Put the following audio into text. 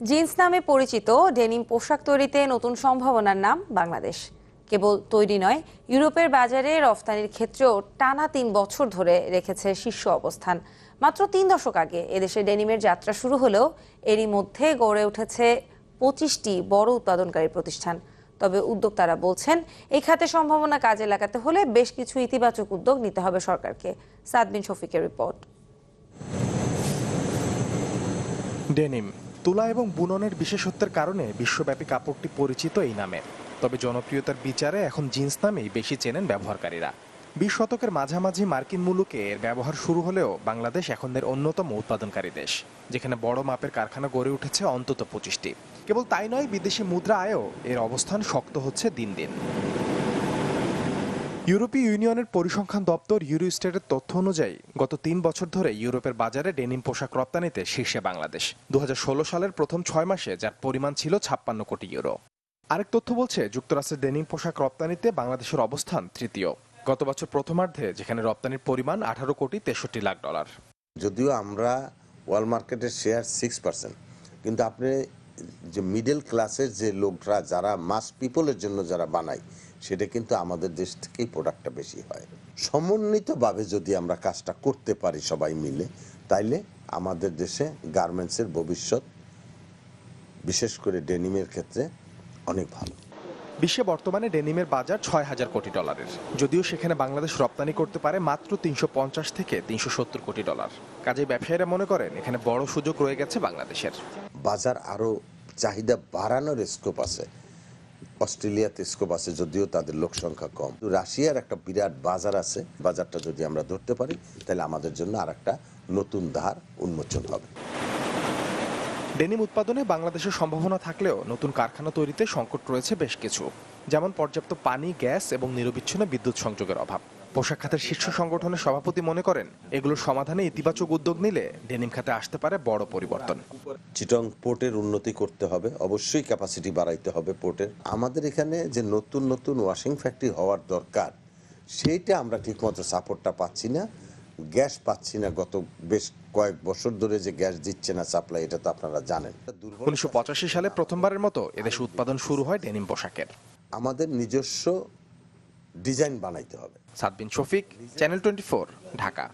Jeans নামে পরিচিত denim পোশাক তৈরিতে নতুন সম্ভাবনার নাম বাংলাদেশ। কেবল তৈরি নয়, ইউরোপের বাজারে রফতানির ক্ষেত্রেও টানা 3 বছর ধরে রেখেছে শীর্ষ অবস্থান। মাত্র 3 দশক আগে এদেশে ডেনিমের যাত্রা শুরু হলেও এরই মধ্যে গড়ে উঠেছে 25টি বড় উৎপাদনকারী প্রতিষ্ঠান। তবে উদ্যোক্তারা বলছেন, এই খাতে সম্ভাবনা কাজে লাগাতে হলে বেশ কিছু ইতিবাচক উদ্যোগ নিতে হবে সরকারকে। সাদবিন শফিকের রিপোর্ট। ডেনিম তুলা এবং বুননের বিশেষত্বের কারণে বিশ্বব্যাপী কাপড়টি পরিচিত এই নামে। তবে জনপ্রিয়তার বিচারে এখন জিন্স নামেই বেশি চেনেন ব্যবহারকারীরা। 20 শতকের মাঝামাঝি মার্কিন মুলুকে এর ব্যবহার শুরু হলেও বাংলাদেশ এখন এর অন্যতম উৎপাদনকারী দেশ, যেখানে বড় মাপের কারখানা গড়ে উঠেছে অন্তত 25টি। কেবল তাই নয়, বিদেশি মুদ্রা আয়েও এর অবস্থান শক্ত হচ্ছে দিন দিন। ইউরোপীয় ইউনিয়নের পরিসংখ্যান দপ্তর ইউরোস্টেটের তথ্য অনুযায়ী গত 3 বছর ধরে ইউরোপের বাজারে ডেনিম পোশাক রপ্তানিতে শীর্ষে বাংলাদেশ। 2016 সালের প্রথম 6 মাসে যার পরিমাণ ছিল 56 কোটি ইউরো। আরেক তথ্য বলছে, যুক্তরাষ্ট্রের ডেনিম পোশাক রপ্তানিতে বাংলাদেশের অবস্থান তৃতীয়। গত বছর প্রথমার্ধে যেখানে রপ্তানির পরিমাণ 18 কোটি 63 লাখ ডলার। যদিও আমরা ওয়ার্ল্ড মার্কেটের শেয়ার 6%, কিন্তু আপনি যে মিডল ক্লাসের যে লোকরা যারা মাস পিপলের জন্য যারা বানায়, সেটা কিন্তু আমাদের দেশ থেকেই প্রোডাক্টটা বেশি হয়। সমন্বিতভাবে যদি আমরা কাজটা করতে পারি সবাই মিলে, তাইলে আমাদের দেশে গার্মেন্টসের ভবিষ্যৎ, বিশেষ করে ডেনিমের ক্ষেত্রে, অনেক ভালো। বিশ্বে বর্তমানে ডেনিমের বাজার 6,000 কোটি ডলারের, যদিও সেখানে বাংলাদেশ রপ্তানি করতে পারে মাত্র 350 থেকে 370 কোটি ডলার। কাজেই ব্যবসায়ীরা মনে করেন এখানে বড় সুযোগ রয়ে গেছে বাংলাদেশের। বাজার আরও চাহিদা বাড়ানোর স্কোপ আছে। অস্ট্রেলিয়াতে স্কোপ আছে, যদিও তাদের লোক সংখ্যা কম। রাশিয়ার একটা বিরাট বাজার আছে। বাজারটা যদি আমরা ধরতে পারি, তাহলে আমাদের জন্য আর একটা নতুন ধার উন্মোচন হবে। ডেনিম উৎপাদনে বাংলাদেশের সম্ভাবনা থাকলেও নতুন কারখানা তৈরিতে সংকট রয়েছে বেশ কিছু, যেমন পর্যাপ্ত পানি, গ্যাস এবং নিরবিচ্ছিন্ন বিদ্যুৎ সংযোগের অভাব। পোশাক খাতের শীর্ষ সংগঠনের সভাপতি মনে করেন, এগুলোর সমাধানে ইতিবাচক উদ্যোগ নিলে ডেনিম খাতে আসতে পারে বড় পরিবর্তন। চিটং পোর্টের উন্নতি করতে হবে, অবশ্যই ক্যাপাসিটি বাড়াইতে হবে পোর্টের। আমাদের এখানে যে নতুন নতুন ওয়াশিং ফ্যাক্টরি হওয়ার দরকার, সেইটা আমরা ঠিকমতো সাপোর্টটা পাচ্ছি না, গ্যাস পাচ্ছি না। গত বেশ কয়েক বছর ধরে যে গ্যাস দিচ্ছে না সাপ্লাই, এটা তো আপনারা জানেন। 1985 সালে প্রথমবারের মতো এদেশে উৎপাদন শুরু হয় ডেনিম পোশাকের। আমাদের নিজস্ব ডিজাইন বানাইতে হবে। সাদবিন শফিক, চ্যানেল 24, ঢাকা।